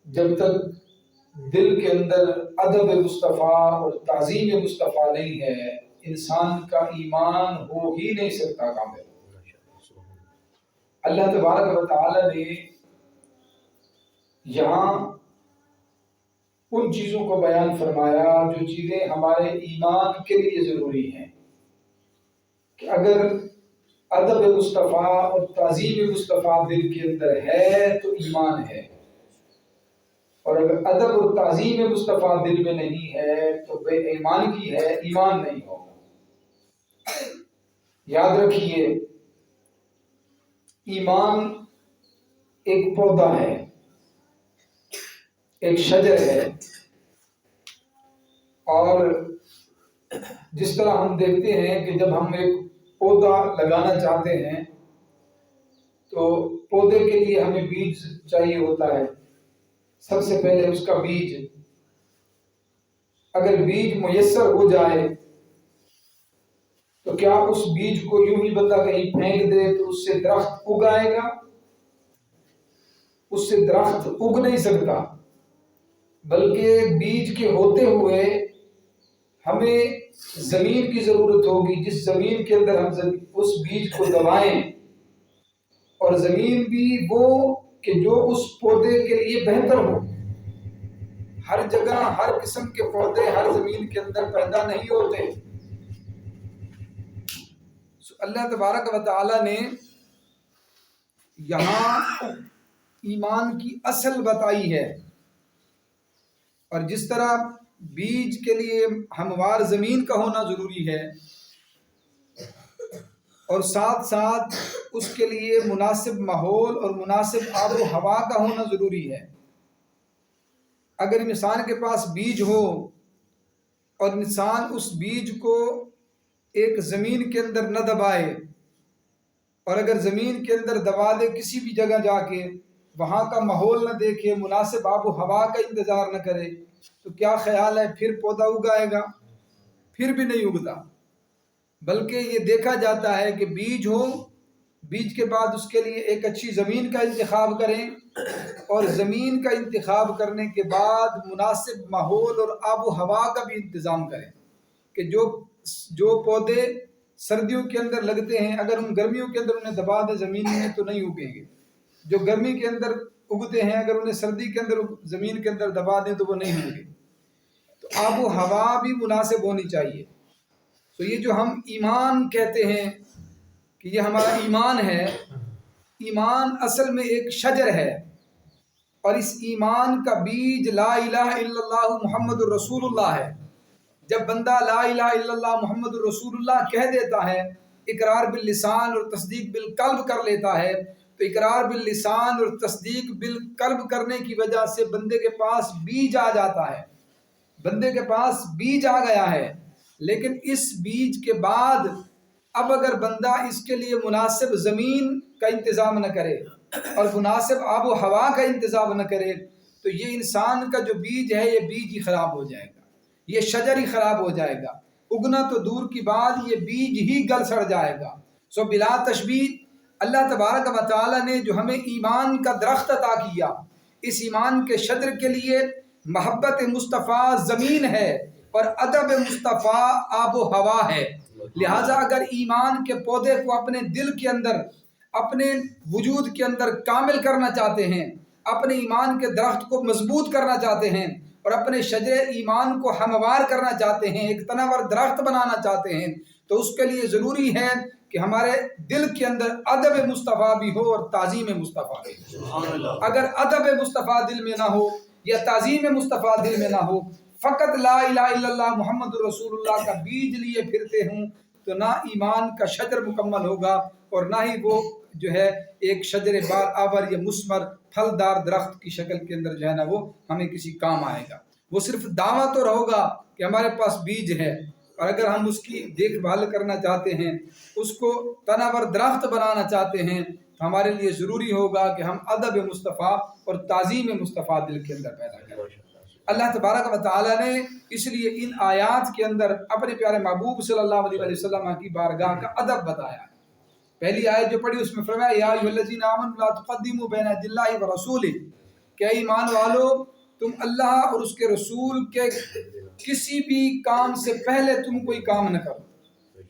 جب تک دل کے اندر ادب مصطفیٰ اور تعظیم مصطفیٰ نہیں ہے، انسان کا ایمان ہو ہی نہیں سکتا کامل۔ اللہ تبارک و تعالی نے یہاں ان چیزوں کو بیان فرمایا جو چیزیں ہمارے ایمان کے لیے ضروری ہیں، کہ اگر ادب مصطفیٰ اور تعظیم مصطفیٰ دل کے اندر ہے تو ایمان ہے، اور اگر ادب اور تعظیم مصطفیٰ دل میں نہیں ہے تو بے ایمان کی ہے، ایمان نہیں ہوگا۔ یاد رکھیے، ایمان ایک پودا ہے، ایک شجر ہے، اور جس طرح ہم دیکھتے ہیں کہ جب ہم ایک پودا لگانا چاہتے ہیں تو پودے کے لیے ہمیں بیج چاہیے ہوتا ہے۔ سب سے پہلے اس کا بیج، اگر بیج میسر ہو جائے تو کیا اس بیج کو یوں ہی بندہ کہیں پھینک دے تو اس سے درخت اگ آئے گا؟ اس سے درخت اگ نہیں سکتا، بلکہ بیج کے ہوتے ہوئے ہمیں زمین کی ضرورت ہوگی، جس زمین کے اندر ہم اس بیج کو دبائیں، اور زمین بھی وہ کہ جو اس پودے کے لیے بہتر ہو۔ ہر جگہ ہر قسم کے پودے ہر زمین کے اندر پیدا نہیں ہوتے۔ اللہ تبارک و تعالی نے یہاں ایمان کی اصل بتائی ہے، اور جس طرح بیج کے لیے ہموار زمین کا ہونا ضروری ہے، اور ساتھ ساتھ اس کے لیے مناسب ماحول اور مناسب آب و ہوا کا ہونا ضروری ہے۔ اگر انسان کے پاس بیج ہو اور انسان اس بیج کو ایک زمین کے اندر نہ دبائے، اور اگر زمین کے اندر دبا دے کسی بھی جگہ جا کے، وہاں کا ماحول نہ دیکھے، مناسب آب و ہوا کا انتظار نہ کرے، تو کیا خیال ہے پھر پودا اگائے گا؟ پھر بھی نہیں اگتا۔ بلکہ یہ دیکھا جاتا ہے کہ بیج ہو، بیج کے بعد اس کے لیے ایک اچھی زمین کا انتخاب کریں، اور زمین کا انتخاب کرنے کے بعد مناسب ماحول اور آب و ہوا کا بھی انتظام کریں، کہ جو پودے سردیوں کے اندر لگتے ہیں اگر ہم گرمیوں کے اندر انہیں دبا دیں زمین میں تو نہیں اگیں گے، جو گرمی کے اندر اگتے ہیں اگر انہیں سردی کے اندر زمین کے اندر دبا دیں تو وہ نہیں ہوں گے۔ تو آب و ہوا بھی مناسب ہونی چاہیے۔ تو یہ جو ہم ایمان کہتے ہیں کہ یہ ہمارا ایمان ہے، ایمان اصل میں ایک شجر ہے، اور اس ایمان کا بیج لا الہ الا اللہ محمد الرسول اللہ ہے۔ جب بندہ لا الہ الا اللہ محمد الرسول اللہ کہہ دیتا ہے، اقرار باللسان اور تصدیق بالقلب کر لیتا ہے، تو اقرار باللسان اور تصدیق بالقلب کرنے کی وجہ سے بندے کے پاس بیج آ جاتا ہے، بندے کے پاس بیج آ گیا ہے۔ لیکن اس بیج کے بعد اب اگر بندہ اس کے لیے مناسب زمین کا انتظام نہ کرے اور مناسب آب و ہوا کا انتظام نہ کرے تو یہ انسان کا جو بیج ہے یہ بیج ہی خراب ہو جائے گا، یہ شجر ہی خراب ہو جائے گا، اگنا تو دور کی بات یہ بیج ہی گل سڑ جائے گا۔ سو بلا تشبیہ اللہ تبارک و تعالی نے جو ہمیں ایمان کا درخت عطا کیا، اس ایمان کے شجر کے لیے محبت مصطفیٰ زمین ہے اور ادب مصطفیٰ آب و ہوا ہے۔ لہٰذا اگر ایمان کے پودے کو اپنے دل کے اندر، اپنے وجود کے اندر کامل کرنا چاہتے ہیں، اپنے ایمان کے درخت کو مضبوط کرنا چاہتے ہیں، اور اپنے شجر ایمان کو ہموار کرنا چاہتے ہیں، ایک تناور درخت بنانا چاہتے ہیں، تو اس کے لیے ضروری ہے کہ ہمارے دل کے اندر ادب مصطفیٰ بھی ہو اور تعظیم مصطفیٰ بھی ہو۔ اگر ادب مصطفیٰ دل میں نہ ہو یا تعظیم مصطفیٰ دل میں نہ ہو، فقط لا الہ الا اللہ محمد رسول اللہ کا بیج لیے پھرتے ہوں، تو نہ ایمان کا شجر مکمل ہوگا اور نہ ہی وہ جو ہے ایک شجر بار آور یا مثمر پھلدار درخت کی شکل کے اندر جو ہے نا وہ ہمیں کسی کام آئے گا۔ وہ صرف دعویٰ تو ہوگا کہ ہمارے پاس بیج ہے، اور اگر ہم اس کی دیکھ بھال کرنا چاہتے ہیں، اس کو تناور درخت بنانا چاہتے ہیں، تو ہمارے لیے ضروری ہوگا کہ ہم ادب مصطفیٰ اور تعظیم مصطفیٰ دل کے اندر پیدا کریں۔ اللہ تبارک و تعالی نے اس لیے ان آیات کے اندر اپنے پیارے محبوب صلی اللہ علیہ وسلم کی بارگاہ کا ادب بتایا۔ پہلی آیت جو پڑھی اس میں فرمایا یا ایھا الذین آمنوا لا تقدموا بین یدی اللہ ورسولہ، کہ اے ایمان والو تم اللہ اور اس کے رسول کے کسی بھی کام سے پہلے تم کوئی کام نہ کرو۔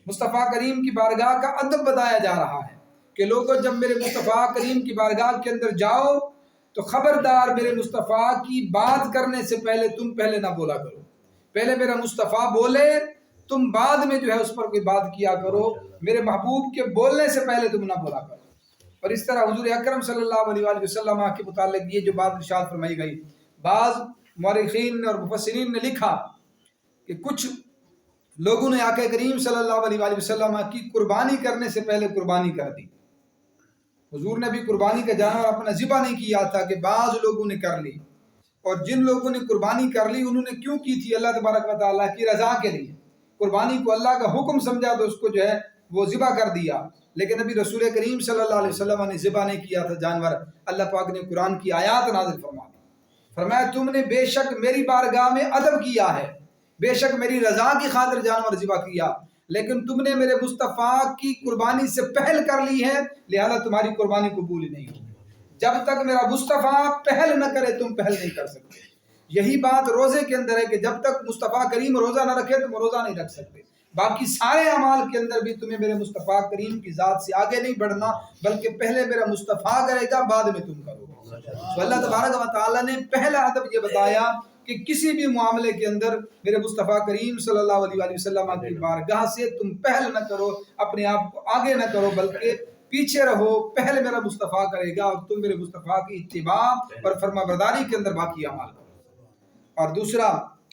مصطفیٰ کریم کی بارگاہ کا ادب بتایا جا رہا ہے کہ لوگوں جب میرے مصطفیٰ کریم کی بارگاہ کے اندر جاؤ تو خبردار میرے مصطفیٰ کی بات کرنے سے پہلے تم پہلے نہ بولا کرو، پہلے میرا مصطفیٰ بولے تم بعد میں جو ہے اس پر کوئی بات کیا کرو، میرے محبوب کے بولنے سے پہلے تم نہ بولا کرو۔ اور اس طرح حضور اکرم صلی اللہ علیہ وآلہ وسلم کے متعلق یہ جو بات ارشاد فرمائی گئی، بعض مورخین اور مفسرین نے لکھا کہ کچھ لوگوں نے آقا کریم صلی اللہ علیہ وآلہ وسلم کی قربانی کرنے سے پہلے قربانی کر دی۔ حضور نے بھی قربانی کا جانور اپنا ذبح نہیں کیا تھا کہ بعض لوگوں نے کر لی، اور جن لوگوں نے قربانی کر لی انہوں نے کیوں کی تھی؟ اللہ تبارک و تعالیٰ کی رضا کے لیے۔ قربانی کو اللہ کا حکم سمجھا تو اس کو جو ہے وہ ذبح کر دیا، لیکن ابھی رسول کریم صلی اللہ علیہ وسلم نے ذبح نہیں کیا تھا جانور۔ اللہ پاک نے قرآن کی آیات نازل فرمایا تم نے بے شک میری بارگاہ میں ادب کیا ہے، بے شک میری رضا کی خاطر جانور ذبح کیا، لیکن تم نے میرے مصطفیٰ کی قربانی سے پہل کر لی ہے، لہذا تمہاری قربانی قبول ہی نہیں ہوگی۔ جب تک میرا مصطفیٰ پہل نہ کرے تم پہل نہیں کر سکتے۔ یہی بات روزے کے اندر ہے کہ جب تک مصطفیٰ کریم روزہ نہ رکھے تم روزہ نہیں رکھ سکتے۔ باقی سارے اعمال کے اندر بھی تمہیں میرے مصطفیٰ کریم کی ذات سے آگے نہیں بڑھنا، بلکہ پہلے میرا مصطفیٰ کرے گا بعد میں تم کرو گے۔ تو اللہ تبارک و تعالیٰ نے پہلا ادب یہ بتایا کہ کسی بھی معاملے کے اندر میرے مصطفیٰ کریم صلی اللہ علیہ وسلم کی بارگاہ سے تم پہل نہ کرو، اپنے آپ کو آگے نہ کرو، بلکہ پیچھے رہو۔ پہل میرا مصطفیٰ کرے گا اور تم میرے مصطفیٰ کی اتباع اور فرما برداری کے اندر باقی اعمال کرو۔ اور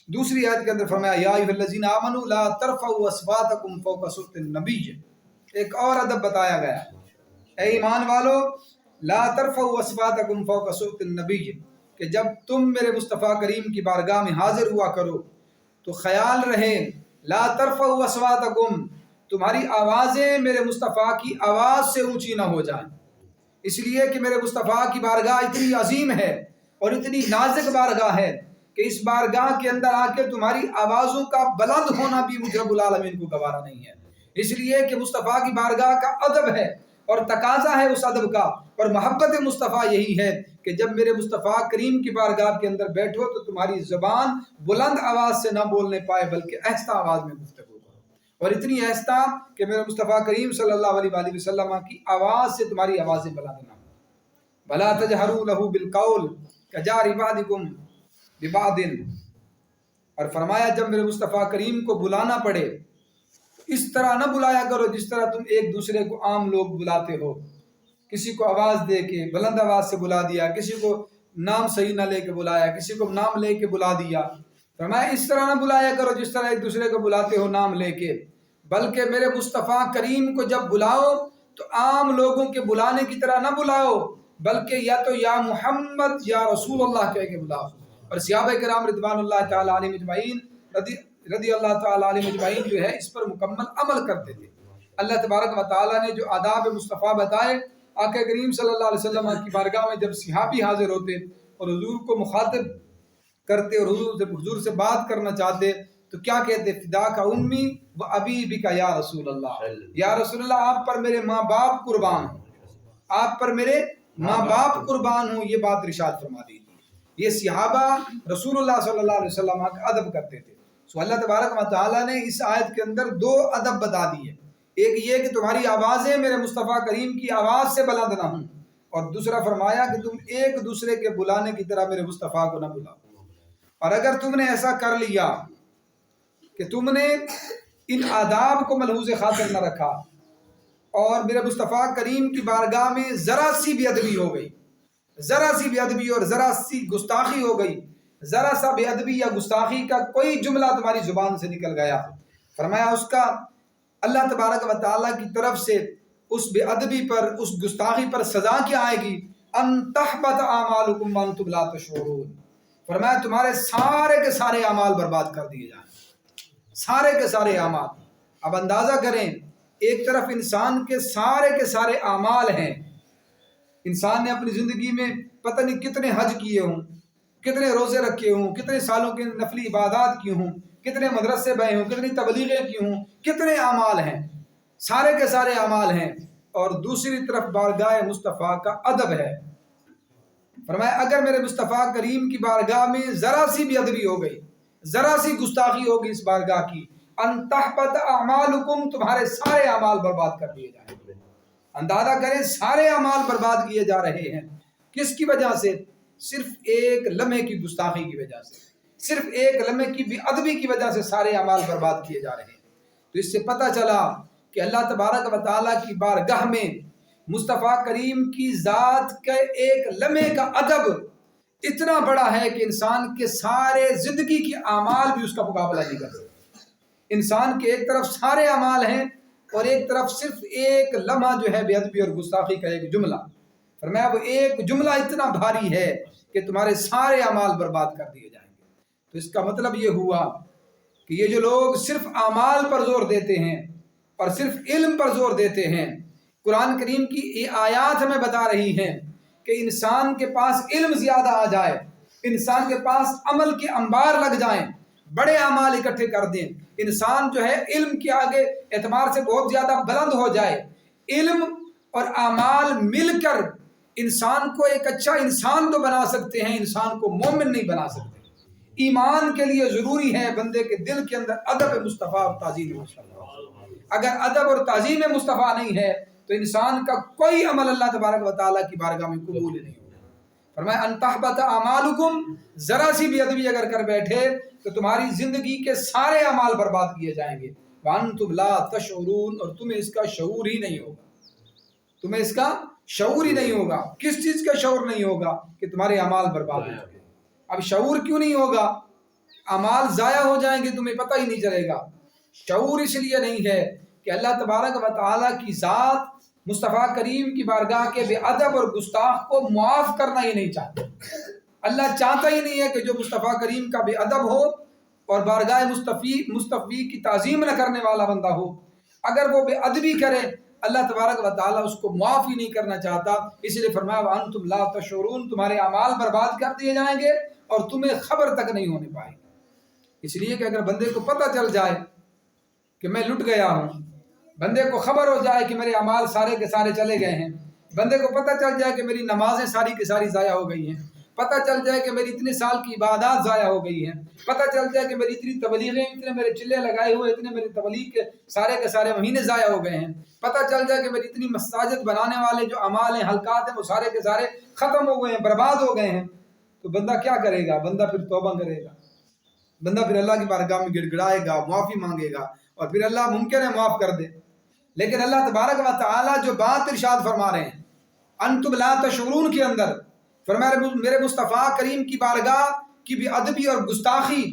دوسری آیت کے اندر فرمایا یا ایھا الذین آمنوا لا ترفعوا اصواتکم فوق صوت النبی۔ ایک اور ادب بتایا گیا، اے ایمان والو لا ترفعوا اصواتکم فوق صوت النبی، کہ جب تم میرے مصطفیٰ کریم کی بارگاہ میں حاضر ہوا کرو تو خیال رہے لا ترفعوا اصواتکم، تمہاری آوازیں میرے مصطفیٰ کی آواز سے اونچی نہ ہو جائیں، اس لیے کہ میرے مصطفیٰ کی بارگاہ اتنی عظیم ہے اور اتنی نازک بارگاہ ہے کہ اس بارگاہ کے اندر آ کے تمہاری آوازوں کا بلند ہونا بھی مجھے رب العالمین کو گوارا نہیں ہے۔ اس لیے کہ مصطفیٰ کی بارگاہ کا ادب ہے اور تقاضا ہے اس ادب کا، اور محبت مصطفیٰ یہی ہے کہ جب میرے مصطفیٰ کریم کی بارگاہ کے اندر بیٹھو تو تمہاری زبان بلند آواز سے نہ بولنے پائے بلکہ آہستہ آواز میں گفتگو کرو، اور اتنی آہستہ کہ میرے مصطفیٰ کریم صلی اللہ علیہ وآلہ وسلم کی آواز سے تمہاری آوازیں بلند نہ ہوں۔ بلا تجہروا لہ بالقول کجہر بعضکم ببعض، اور فرمایا جب میرے مصطفیٰ کریم کو بلانا پڑے اس طرح نہ بلایا کرو جس طرح تم ایک دوسرے کو عام لوگ بلاتے ہو، کسی کو آواز دے کے بلند آواز سے بلا دیا، کسی کو نام صحیح نہ لے کے بلایا، کسی کو نام لے کے بلا دیا۔ فرمایا اس طرح نہ بلایا کرو جس طرح ایک دوسرے کو بلاتے ہو نام لے کے، بلکہ میرے مصطفیٰ کریم کو جب بلاؤ تو عام لوگوں کے بلانے کی طرح نہ بلاؤ، بلکہ یا تو یا محمد یا رسول اللہ کہہ کے بلاؤ۔ اور صحابہ کرام رضوان اللہ تعالی علیہ مجمعین رضی اللہ تعالی علیہ مجمعین جو ہے اس پر مکمل عمل کرتے تھے۔ اللہ تبارک و تعالی نے جو آداب مصطفیٰ بتائے، آقا کریم صلی اللہ علیہ وسلم کی بارگاہ میں جب صحابی حاضر ہوتے اور حضور کو مخاطب کرتے اور حضور سے بات کرنا چاہتے تو کیا کہتے؟ فداک امی و ابی بک یا رسول اللہ، یا رسول اللہ آپ پر میرے ماں باپ قربان ہوں، آپ پر میرے ماں باپ قربان ہوں، یہ بات ارشاد فرما دی۔ یہ صحابہ رسول اللہ صلی اللہ علیہ وسلم کا ادب کرتے تھے۔ سو اللہ تبارک و تعالیٰ نے اس آیت کے اندر دو ادب بتا دیے، ایک یہ کہ تمہاری آوازیں میرے مصطفیٰ کریم کی آواز سے بلند نہ ہوں، اور دوسرا فرمایا کہ تم ایک دوسرے کے بلانے کی طرح میرے مصطفیٰ کو نہ بلاؤ۔ اور اگر تم نے ایسا کر لیا کہ تم نے ان آداب کو ملحوظ خاطر نہ رکھا اور میرے مصطفیٰ کریم کی بارگاہ میں ذرا سی بے ادبی ہو گئی، ذرا سی بے ادبی اور ذرا سی گستاخی ہو گئی، ذرا سا بے ادبی یا گستاخی کا کوئی جملہ تمہاری زبان سے نکل گیا، فرمایا اس کا اللہ تبارک و تعالیٰ کی طرف سے اس بے ادبی پر، اس گستاخی پر سزا کیا آئے گی؟ ان تحبط اعمالکم وانتم لا تشعرون، فرمایا تمہارے سارے کے سارے اعمال برباد کر دیے جائیں، سارے کے سارے اعمال۔ اب اندازہ کریں، ایک طرف انسان کے سارے اعمال ہیں، انسان نے اپنی زندگی میں پتہ نہیں کتنے حج کیے ہوں، کتنے روزے رکھے ہوں، کتنے سالوں کے نفلی عبادات کی ہوں، کتنے مدرسے بھائے ہوں، کتنی تبلیغیں کی ہوں، کتنے اعمال ہیں، سارے کے سارے اعمال ہیں، اور دوسری طرف بارگاہ مصطفیٰ کا ادب ہے، فرمایا اگر میرے مصطفیٰ کریم کی بارگاہ میں ذرا سی بے ادبی ہو گئی، ذرا سی گستاخی ہوگی اس بارگاہ کی، ان تحبط اعمالکم، تمہارے سارے اعمال برباد کر دیے جائیں گے۔ اندازہ کریں سارے اعمال برباد کیے جا رہے ہیں، کس کی وجہ سے؟ صرف ایک لمحے کی گستاخی کی وجہ سے، صرف ایک لمحے کی بے ادبی کی وجہ سے سارے اعمال برباد کیے جا رہے ہیں۔ تو اس سے پتہ چلا کہ اللہ تبارک و تعالیٰ کی بارگاہ میں مصطفیٰ کریم کی ذات کے ایک لمحے کا ادب اتنا بڑا ہے کہ انسان کے سارے زندگی کی اعمال بھی اس کا مقابلہ نہیں کر سکتے۔ انسان کے ایک طرف سارے اعمال ہیں اور ایک طرف صرف ایک لمحہ جو ہے بے ادبی اور گستاخی کا ایک جملہ، فرمایا وہ ایک جملہ اتنا بھاری ہے کہ تمہارے سارے اعمال برباد کر دیے جائیں گے۔ تو اس کا مطلب یہ ہوا کہ یہ جو لوگ صرف اعمال پر زور دیتے ہیں اور صرف علم پر زور دیتے ہیں، قرآن کریم کی یہ آیات ہمیں بتا رہی ہیں کہ انسان کے پاس علم زیادہ آ جائے، انسان کے پاس عمل کے انبار لگ جائیں، بڑے اعمال اکٹھے کر دیں، انسان جو ہے علم کے آگے اعتبار سے بہت زیادہ بلند ہو جائے، علم اور اعمال مل کر انسان کو ایک اچھا انسان تو بنا سکتے ہیں، انسان کو مومن نہیں بنا سکتے۔ ایمان کے لیے ضروری ہے بندے کے دل کے اندر ادب مصطفیٰ اور تعظیم مصطفیٰ۔ اگر ادب اور تعظیم مصطفیٰ نہیں ہے تو انسان کا کوئی عمل اللہ تبارک و تعالیٰ کی بارگاہ میں قبول نہیں ہوگا۔ فرمایا ان تحبط اعمالکم، ذرا سی بھی ادبی اگر کر بیٹھے تو تمہاری زندگی کے سارے اعمال برباد کیے جائیں گے۔ وانتم لا تشعرون، اور تمہیں اس کا شعور ہی نہیں ہوگا، تمہیں اس کا شعور ہی نہیں ہوگا۔ کس چیز کا شعور نہیں ہوگا؟ کہ تمہارے اعمال برباد ہو جائیں گے۔ اب شعور کیوں نہیں ہوگا؟ اعمال ضائع ہو جائیں گے، تمہیں پتہ ہی نہیں چلے گا۔ شعور اس لیے نہیں ہے کہ اللہ تبارک و تعالیٰ کی ذات مصطفیٰ کریم کی بارگاہ کے بے ادب اور گستاخ کو معاف کرنا ہی نہیں چاہتا۔ اللہ چاہتا ہی نہیں ہے کہ جو مصطفیٰ کریم کا بے ادب ہو اور بارگاہ مصطفی کی تعظیم نہ کرنے والا بندہ ہو، اگر وہ بے ادبی کرے اللہ تبارک و تعالیٰ اس کو معاف ہی نہیں کرنا چاہتا۔ اس لیے فرمایا وانتم لا تشعرون، تمہارے اعمال برباد کر دیے جائیں گے اور تمہیں خبر تک نہیں ہونے پائے گی۔ اس لیے کہ اگر بندے کو پتہ چل جائے کہ میں لٹ گیا ہوں، بندے کو خبر ہو جائے کہ میرے اعمال سارے کے سارے چلے گئے ہیں، بندے کو پتہ چل جائے کہ میری نمازیں ساری کی ساری ضائع ہو گئی ہیں، پتہ چل جائے کہ میری اتنے سال کی عبادات ضائع ہو گئی ہیں، پتہ چل جائے کہ میری اتنی تبلیغیں، اتنے میرے چلے لگائے ہوئے، اتنے میری تبلیغ کے سارے مہینے ضائع ہو گئے ہیں، پتہ چل جائے کہ میری اتنی مساجد بنانے والے جو اعمال ہیں، حلقات ہیں، وہ سارے کے سارے ختم ہو گئے ہیں، برباد ہو گئے ہیں، تو بندہ کیا کرے گا؟ بندہ پھر توبہ کرے گا، بندہ پھر اللہ کی بارگاہ میں گڑ گڑائے گا، معافی مانگے گا، اور پھر اللہ ممکن ہے معاف کر دے۔ لیکن اللہ تبارک و تعالیٰ جو بات ارشاد فرما رہے ہیں انتم لا تشعرون کے اندر، فرمایا میرے مصطفیٰ کریم کی بارگاہ کی بے ادبی اور گستاخی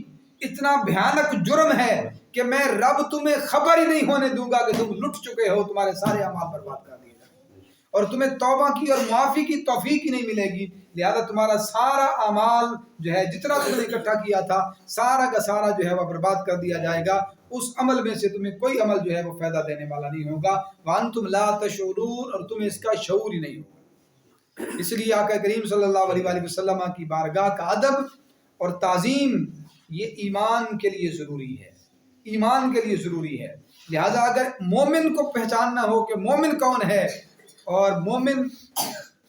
اتنا بھیانک جرم ہے کہ میں رب تمہیں خبر ہی نہیں ہونے دوں گا کہ تم لٹ چکے ہو، تمہارے سارے اعمال برباد کر دیے جائیں گے اور تمہیں توبہ کی اور معافی کی توفیق ہی نہیں ملے گی، لہذا تمہارا سارا اعمال جو ہے جتنا تم نے اکٹھا کیا تھا سارا کا سارا جو ہے وہ برباد کر دیا جائے گا، اس عمل میں سے تمہیں کوئی عمل جو ہے وہ فائدہ دینے والا نہیں ہوگا۔ وانتم لا تشعرون، اور تمہیں اس کا شعور ہی نہیں ہوگا۔ اس لیے آقا کریم صلی اللہ علیہ وآلہ وسلم کی بارگاہ کا ادب اور تعظیم یہ ایمان کے لیے ضروری ہے، ایمان کے لیے ضروری ہے۔ لہذا اگر مومن کو پہچاننا ہو کہ مومن کون ہے اور مومن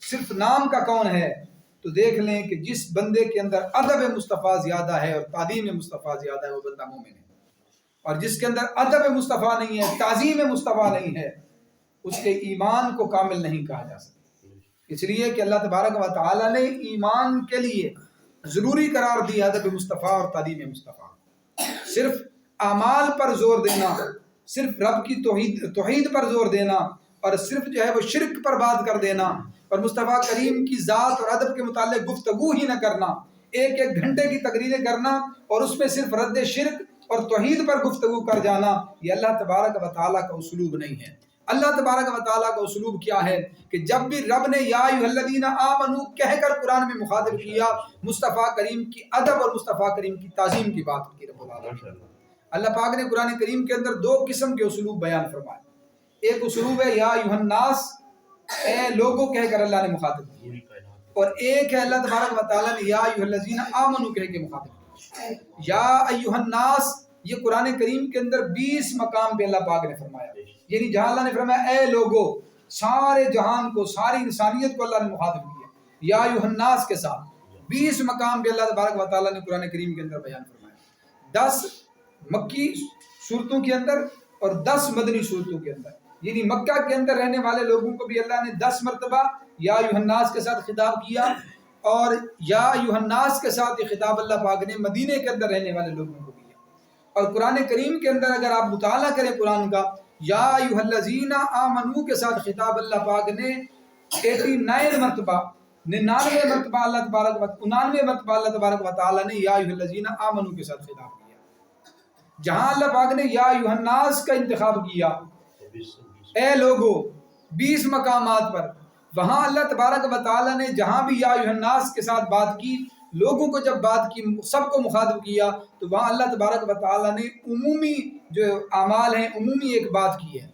صرف نام کا کون ہے، تو دیکھ لیں کہ جس بندے کے اندر ادب مصطفیٰ زیادہ ہے اور تعظیم مصطفیٰ زیادہ ہے وہ بندہ مومن ہے، اور جس کے اندر ادب مصطفیٰ نہیں ہے، تعظیم مصطفیٰ نہیں ہے، اس کے ایمان کو کامل نہیں کہا جا سکتا۔ اس لیے کہ اللہ تبارک و تعالیٰ نے ایمان کے لیے ضروری قرار دیا ادب مصطفیٰ اور تعظیم مصطفیٰ۔ صرف اعمال پر زور دینا، صرف رب کی توحید پر زور دینا، اور صرف جو ہے وہ شرک پر بات کر دینا، اور مصطفیٰ کریم کی ذات اور ادب کے متعلق گفتگو ہی نہ کرنا، ایک گھنٹے کی تقریریں کرنا اور اس میں صرف رد شرک اور توحید پر گفتگو کر جانا، یہ اللہ تبارک و تعالیٰ کا اسلوب نہیں ہے۔ اللہ تبارک و تعالیٰ کا اسلوب کیا ہے کہ جب بھی رب نے یا ایھا الذین آمنو کہہ کر قرآن میں مخاطب کیا، مصطفیٰ کریم کی ادب اور مصطفیٰ کریم کی تعظیم کی بات کی رب العالمین۔ اللہ پاک نے قرآن کریم کے اندر دو قسم کے اسلوب بیان فرمائے، ایک اسلوب ہے یا ایھا الناس، اے لوگوں کہہ کر اللہ نے مخاطب کیا، اور ایک ہے اللہ تبارک و تعالیٰ نے یا ایھا الذین آمنو کہہ کے مخاطب کیا۔ یا ایھا الناس یہ قرآن کریم کے اندر 20 مقام پہ اللہ پاک نے فرمایا، یعنی جہاں اللہ نے فرمایا اے لوگو، سارے جہان کو، ساری انسانیت کو اللہ نے مخاطب کیا، یا ایھا الناس کے ساتھ 20 مقام بھی اللہ تبارک و تعالیٰ نے قرآن کریم کے اندر بیان فرمایا، 10 مکی صورتوں کے اندر اور 10 مدنی صورتوں کے اندر، یعنی مکہ کے اندر رہنے والے لوگوں کو بھی اللہ نے 10 مرتبہ یا ایھا الناس کے ساتھ خطاب کیا، اور یا ایھا الناس کے ساتھ یہ خطاب اللہ پاک نے مدینے کے اندر رہنے والے لوگوں کو کیا۔ اور قرآن کریم کے اندر اگر آپ مطالعہ کریں قرآن کا، یا ایھا الذین آمنو کے ساتھ خطاب اللہ پاک نے 89 مرتبہ 99 مرتبہ اللہ تبارک و 99 مرتبہ اللہ تبارک و تعالیٰ نے یا ایھا الذین آمنو کے ساتھ خطاب کیا۔ جہاں اللہ پاک نے یا ایھا الناس کا انتخاب کیا، اے لوگو، 20 مقامات پر، وہاں اللہ تبارک و تعالیٰ نے جہاں بھی یا ایھا الناس کے ساتھ بات کی، لوگوں کو جب بات کی، سب کو مخاطب کیا، تو وہاں اللہ تبارک و تعالیٰ نے عمومی جو اعمال ہیں، عمومی ایک بات کی ہے۔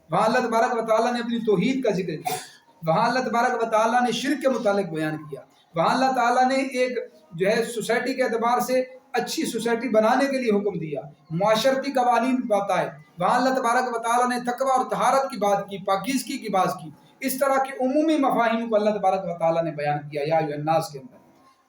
وہاں اللہ تبارک و تعالیٰ نے اپنی توحید کا ذکر کیا، وہاں اللہ تبارک و تعالیٰ نے شرک کے متعلق بیان کیا، وہاں اللہ تعالیٰ نے ایک جو ہے سوسائٹی کے اعتبار سے اچھی سوسائٹی بنانے کے لیے حکم دیا، معاشرتی قوانین بتائے، وہاں اللہ تبارک و تعالیٰ نے تقویٰ اور طہارت کی بات کی، پاکیزگی کی بات کی۔ اس طرح کے عمومی مفاہیم کو اللہ تبارک و تعالیٰ نے بیان کیا یا ایھا الناس کے اندر۔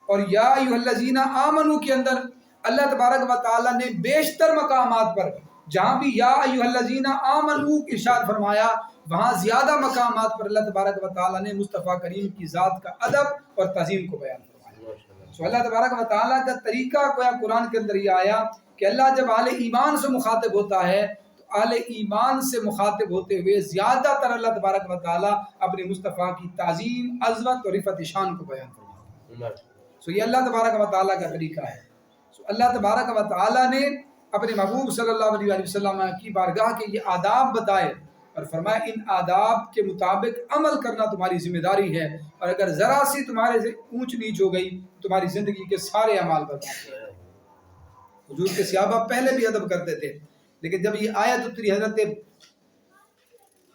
اور یا ایھا الذین آمنو کے اندر اللہ تبارک و تعالیٰ نے بیشتر مقامات پر جہاں بھی یا ایھا الذین آمنو ارشاد فرمایا، وہاں زیادہ مقامات پر اللہ تبارک و تعالیٰ نے مصطفیٰ کریم کی ذات کا ادب اور تعظیم کو بیان فرمایا۔ سو اللہ تبارک و تعالیٰ کا طریقہ گویا قرآن کے اندر یہ آیا کہ اللہ جب اہل ایمان سے مخاطب ہوتا ہے تو اہل ایمان سے مخاطب ہوتے ہوئے زیادہ تر اللہ تبارک و تعالیٰ اپنے مصطفیٰ کی تعظیم، عظمت اور رفعت شان کو بیان فرماتا ہے۔ سو یہ اللہ تبارک و تعالیٰ کا طریقہ ہے۔ سو اللہ تبارک و تعالیٰ نے اپنے محبوب صلی اللہ علیہ وسلم کی بارگاہ کے یہ آداب بتائے اور فرمایا ان آداب کے مطابق عمل کرنا تمہاری ذمہ داری ہے، اور اگر ذرا سی تمہارے سے اونچ نیچ ہو گئی تمہاری زندگی کے سارے اعمال برباد ہو جائیں۔ حضور کے صحابہ پہلے بھی ادب کرتے تھے، لیکن جب یہ آیت اتری، حضرت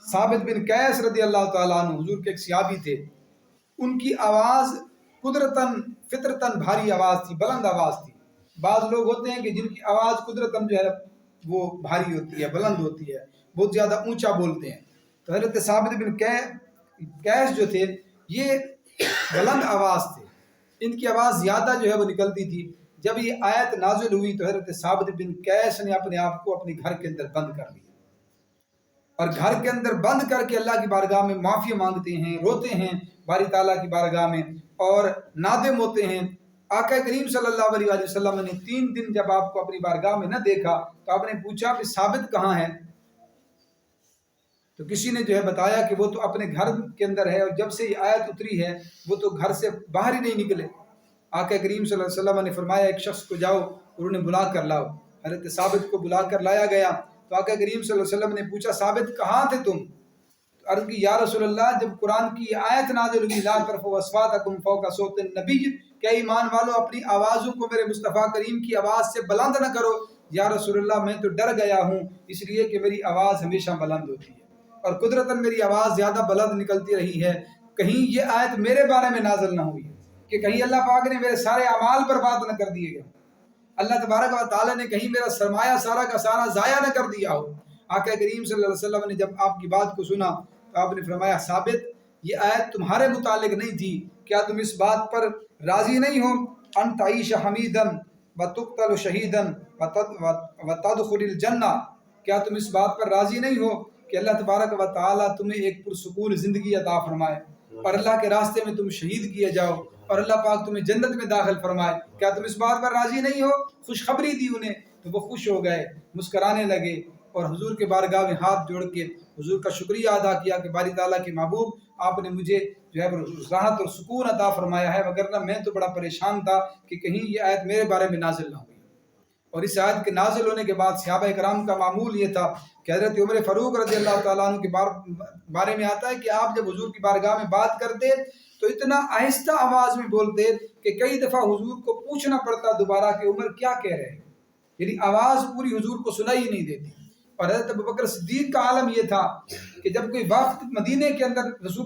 ثابت بن قیس رضی اللہ تعالیٰ عنہ حضور کے ایک صحابی تھے، ان کی آواز قدرتاً فطرتاً بھاری آواز تھی، بلند آواز تھی۔ بعض لوگ ہوتے ہیں کہ جن کی آواز قدرتاً جو ہے وہ بھاری ہوتی ہے، بلند ہوتی ہے، بہت زیادہ اونچا بولتے ہیں۔ تو حضرت ثابت بن قیس جو تھے یہ بلند آواز تھے، ان کی آواز زیادہ جو ہے وہ نکلتی تھی۔ جب یہ آیت نازل ہوئی تو حضرت ثابت بن قیس نے اپنے آپ کو اپنے گھر کے اندر بند کر لیا، اور گھر کے اندر بند کر کے اللہ کی بارگاہ میں معافی مانگتے ہیں، روتے ہیں باری تعالیٰ کی بارگاہ میں اور نادم ہوتے ہیں۔ آقا کریم صلی اللہ علیہ وسلم نے 3 دن جب آپ کو اپنی بارگاہ میں نہ دیکھا تو آپ نے پوچھا کہ ثابت کہاں ہے؟ تو کسی نے جو ہے بتایا کہ وہ تو اپنے گھر کے اندر ہے، اور جب سے یہ آیت اتری ہے وہ تو گھر سے باہر ہی نہیں نکلے۔ آقا کریم صلی اللہ علیہ وسلم نے فرمایا ایک شخص کو جاؤ اور انہیں بلا کر لاؤ۔ حضرت ثابت کو بلا کر لایا گیا تو آقا کریم صلی اللہ علیہ وسلم نے پوچھا ثابت کہاں تھے تم؟ عرض کی یا رسول اللہ جب قرآن کی آیت نازل ہوئی لا ترفعوا اصواتکم فوق صوت النبی، کہ ایمان والو اپنی آوازوں کو میرے مصطفیٰ کریم کی آواز سے بلند نہ کرو۔ یا رسول اللہ میں تو ڈر گیا ہوں اس لیے کہ میری آواز ہمیشہ بلند ہوتی ہے اور قدرتاً میری آواز زیادہ بلند نکلتی رہی ہے، کہیں یہ آیت میرے بارے میں نازل نہ ہوئی کہ کہیں اللہ پاک نے میرے سارے اعمال برباد نہ کر دیے گئے، اللہ تبارک و تعالیٰ نے کہیں میرا سرمایہ سارا کا سارا ضائع نہ کر دیا ہو۔ آقا کریم صلی اللہ علیہ وسلم نے جب آپ کی بات کو سنا تو آپ نے فرمایا ثابت یہ آیت تمہارے متعلق نہیں تھی، کیا تم اس بات پر راضی نہیں ہو ان تعیش حمیدن وتقتل شہیدن وتدخل الجنہ، کیا تم اس بات پر راضی نہیں ہو کہ اللہ تبارک و تعالیٰ تمہیں ایک پرسکون زندگی عطا فرمائے اور اللہ کے راستے میں تم شہید کیے جاؤ اور اللہ پاک تمہیں جنت میں داخل فرمائے، کیا تم اس بات پر راضی نہیں ہو؟ خوشخبری دی انہیں تو وہ خوش ہو گئے، مسکرانے لگے اور حضور کے بارگاہ میں ہاتھ جوڑ کے حضور کا شکریہ ادا کیا کہ باری تعالیٰ کے محبوب آپ نے مجھے جو ہے راحت اور سکون عطا فرمایا ہے، وگرنہ میں تو بڑا پریشان تھا کہ کہیں یہ آیت میرے بارے میں نازل نہ ہوئی۔ اور اس آیت کے نازل ہونے کے بعد صحابہ کرام کا معمول یہ تھا کہ حضرت عمر فاروق رضی اللہ تعالیٰ عنہ کے بارے میں آتا ہے کہ آپ جب حضور کی بارگاہ میں بات کرتے تو اتنا آہستہ آواز میں بولتے کہ کئی دفعہ حضور کو پوچھنا پڑتا دوبارہ کہ عمر کیا کہہ رہے ہیں، یعنی آواز پوری حضور کو سنائی نہیں دیتی۔ اور حضرت ابوبکر صدیق کا عالم یہ تھا کہ جب کوئی وقت مدینے کے اندر رسول